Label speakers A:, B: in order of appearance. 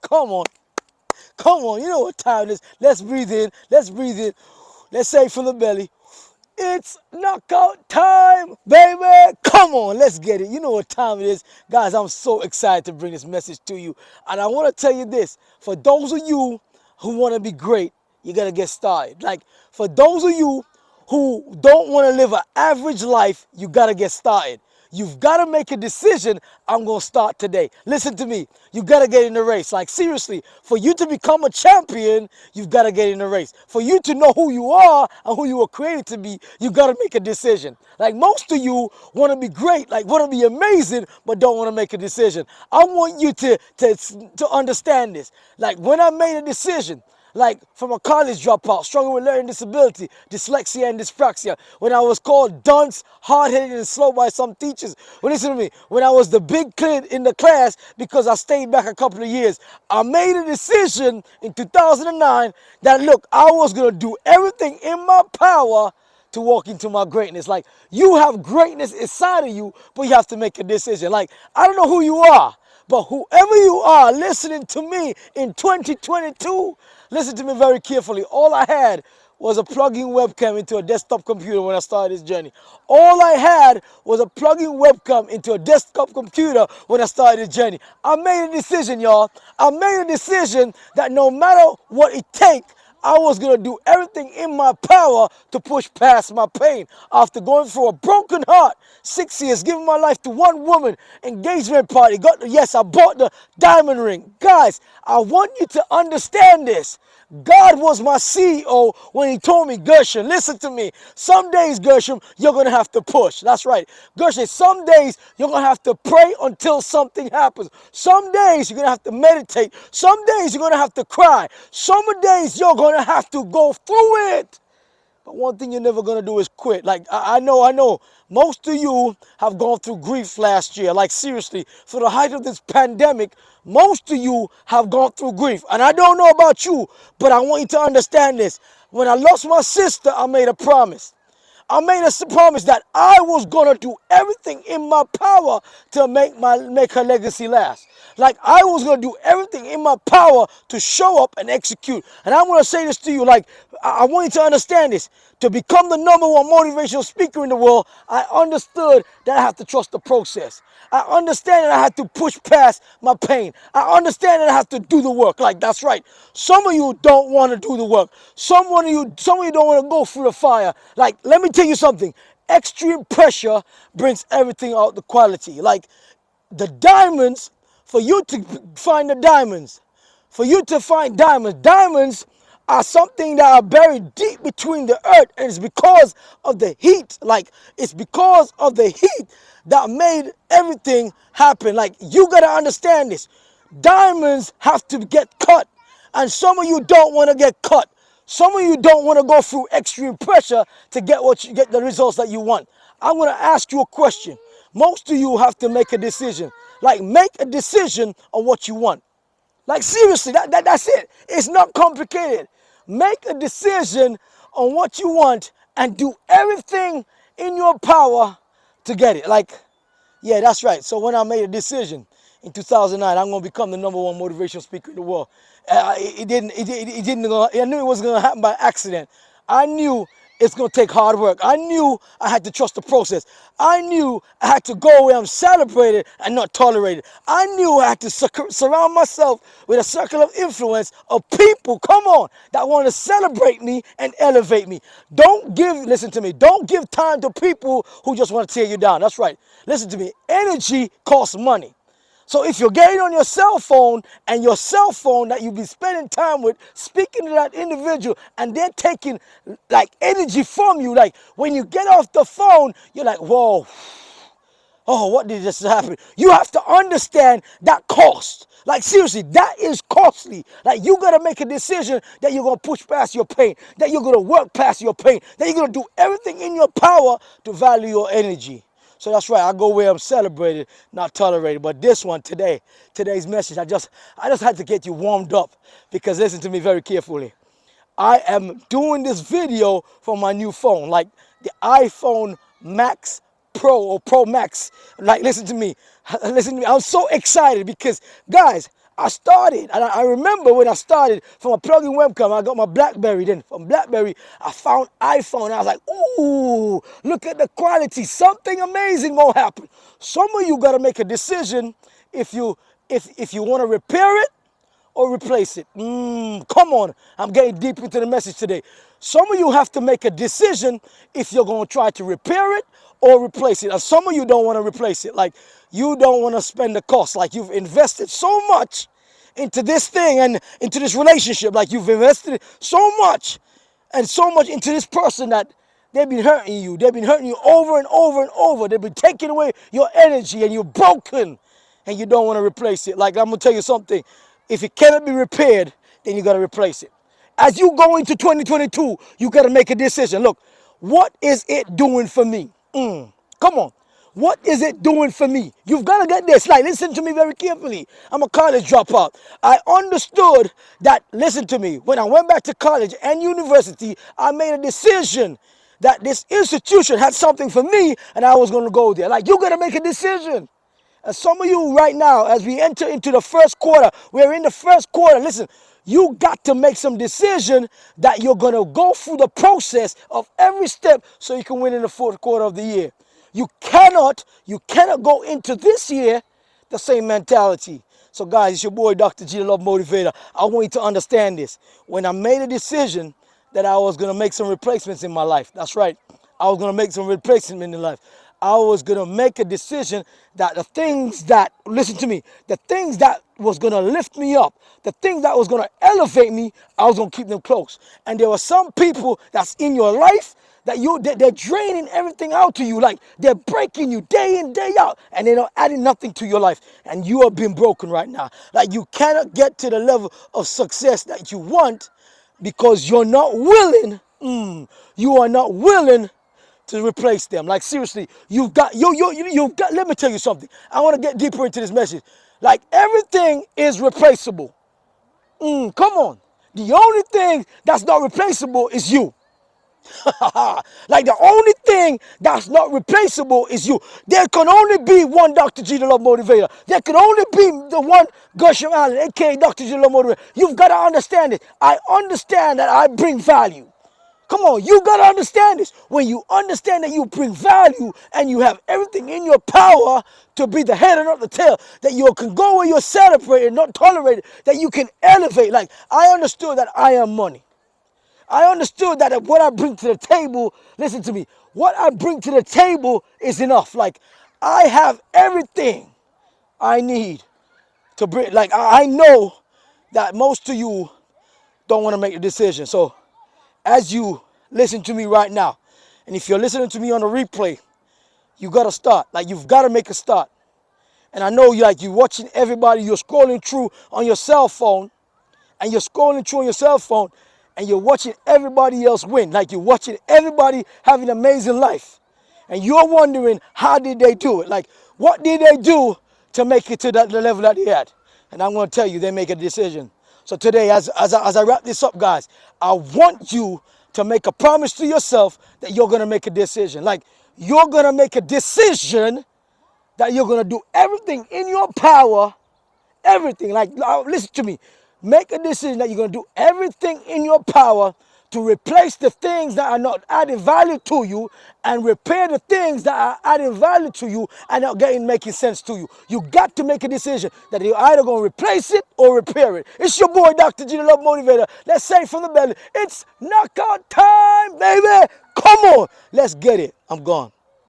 A: Come on. Come on. You know what time it is. Let's breathe in. Let's breathe in. Let's say from the belly. It's knockout time, baby. Come on, let's get it. You know what time it is. Guys, I'm so excited to bring this message to you. And I want to tell you this. For those of you who want to be great, you got to get started. Like, for those of you who don't want to live an average life, you got to get started. You've got to make a decision. I'm going to start today. Listen to me. You got to get in the race. Like, seriously, for you to become a champion, you've got to get in the race. For you to know who you are and who you were created to be, you got to make a decision. Like, most of you want to be great, like want to be amazing, but don't want to make a decision. I want you to understand this. Like, when I made a decision, like from a college dropout, struggling with learning disability, dyslexia and dyspraxia, when I was called dunce, hard-headed and slow by some teachers. Well, listen to me, when I was the big kid in the class because I stayed back a couple of years, I made a decision in 2009 that, look, I was going to do everything in my power to walk into my greatness. Like, you have greatness inside of you, but you have to make a decision. Like, I don't know who you are, but whoever you are listening to me in 2022, listen to me very carefully. All I had was a plug-in webcam into a desktop computer when I started this journey. All I had was a plug-in webcam into a desktop computer when I started this journey. I made a decision, y'all. I made a decision that no matter what it takes, I was going to do everything in my power to push past my pain. After going through a broken heart, 6 years, giving my life to one woman, engagement party, yes, I bought the diamond ring. Guys, I want you to understand this. God was my CEO when he told me, Gershon, listen to me. Some days, Gershon, you're going to have to push. That's right. Gershon, some days you're going to have to pray until something happens. Some days you're going to have to meditate. Some days you're going to have to cry. Some days you're going to have to go through it. But one thing you're never going to do is quit. Like, I know. Most of you have gone through grief last year. Like, seriously, for the height of this pandemic, most of you have gone through grief. And I don't know about you, but I want you to understand this. When I lost my sister, I made a promise. I made a promise that I was going to do everything in my power to make her legacy last. Like, I was going to do everything in my power to show up and execute. And I'm going to say this to you, like, I want you to understand this. To become the #1 motivational speaker in the world, I understood that I have to trust the process. I understand that I have to push past my pain. I understand that I have to do the work. Like, that's right. Some of you don't want to do the work. Some of you don't want to go through the fire. Like, let me tell you something. Extreme pressure brings everything out the quality. Like, the diamonds, for you to find the diamonds, diamonds are something that are buried deep between the earth, and it's because of the heat. Like, it's because of the heat that made everything happen. Like, you gotta understand this. Diamonds have to get cut, and some of you don't want to get cut. Some of you don't want to go through extreme pressure to get the results that you want. I'm gonna ask you a question. Most of you have to make a decision. Like, make a decision on what you want. Like, seriously, that's it. It's not complicated. Make a decision on what you want and do everything in your power to get it. Like, yeah, that's right. So when I made a decision in 2009, I'm going to become the #1 motivational speaker in the world. I knew it wasn't going to happen by accident. I knew it's going to take hard work. I knew I had to trust the process. I knew I had to go where I'm celebrated and not tolerated. I knew I had to surround myself with a circle of influence of people, come on, that want to celebrate me and elevate me. Listen to me, don't give time to people who just want to tear you down. That's right. Listen to me, energy costs money. So if you're getting on your cell phone and your cell phone that you've been spending time with, speaking to that individual, and they're taking like energy from you, like when you get off the phone, you're like, whoa, oh, what did just happen? You have to understand that cost. Like, seriously, that is costly. Like, you got to make a decision that you're going to push past your pain, that you're going to work past your pain, that you're going to do everything in your power to value your energy. So that's right, I go where I'm celebrated, not tolerated. But this one, today's message, I just had to get you warmed up, because listen to me very carefully. I am doing this video from my new phone, like the iPhone Max Pro or Pro Max. Like, listen to me. I'm so excited because, guys, I started, and I remember when I started from a plug-in webcam, I got my BlackBerry. Then from BlackBerry, I found iPhone. I was like, ooh, look at the quality. Something amazing gonna happen. Some of you gotta make a decision if you want to repair it or replace it. Come on, I'm getting deep into the message today. Some of you have to make a decision if you're going to try to repair it or replace it. And some of you don't want to replace it. Like, you don't want to spend the cost. Like, you've invested so much into this thing and into this relationship. Like, you've invested so much and so much into this person that they've been hurting you. They've been hurting you over and over and over. They've been taking away your energy and you're broken and you don't want to replace it. Like, I'm going to tell you something. If it cannot be repaired, then you got to replace it. As you go into 2022, you got to make a decision. Look, what is it doing for me? Come on. What is it doing for me? You've got to get this. Like, listen to me very carefully. I'm a college dropout. I understood that, listen to me, when I went back to college and university, I made a decision that this institution had something for me and I was going to go there. Like, you got to make a decision. And some of you right now, as we enter into the first quarter, we're in the first quarter. Listen, you got to make some decision that you're going to go through the process of every step so you can win in the fourth quarter of the year. You cannot go into this year the same mentality. So guys, it's your boy, Dr. G, the Love Motivator. I want you to understand this. When I made a decision that I was going to make some replacements in my life, that's right. I was going to make some replacements in life. I was going to make a decision that the things that, listen to me, the things that was going to lift me up, the things that was going to elevate me, I was going to keep them close. And there were some people that's in your life that they're draining everything out to you. Like, they're breaking you day in, day out, and they're not adding nothing to your life. And you are being broken right now. Like, you cannot get to the level of success that you want because you're not willing, you are not willing to replace them. Like, seriously, you've got, let me tell you something. I want to get deeper into this message. Like, everything is replaceable. Come on. The only thing that's not replaceable is you. Like, the only thing that's not replaceable is you. There can only be one Dr. G, the Love Motivator. There can only be the one Gershom Allen, aka Dr. G, the Love Motivator. You've got to understand it. I understand that I bring value. Come on, you got to understand this. When you understand that you bring value and you have everything in your power to be the head and not the tail, that you can go where you're celebrated, not tolerated, that you can elevate. Like, I understood that I am money. I understood that what I bring to the table, listen to me, what I bring to the table is enough. Like, I have everything I need to bring. Like, I know that most of you don't want to make a decision. So, as you listen to me right now, and if you're listening to me on a replay, you got to start. Like, you've got to make a start. And I know you're watching everybody, you're scrolling through on your cell phone, and you're scrolling through on your cell phone, and you're watching everybody else win. Like, you're watching everybody have an amazing life. And you're wondering, how did they do it? Like, what did they do to make it to the level that they had? And I'm going to tell you, they make a decision. So today, as I wrap this up, guys, I want you to make a promise to yourself that you're going to make a decision. Like, you're going to make a decision that you're going to do everything in your power, everything. Like, listen to me. Make a decision that you're going to do everything in your power to replace the things that are not adding value to you and repair the things that are adding value to you and not making sense to you. You got to make a decision that you're either going to replace it or repair it. It's your boy, Dr. G, the Love Motivator. Let's say it from the belly. It's knockout time, baby. Come on. Let's get it. I'm gone.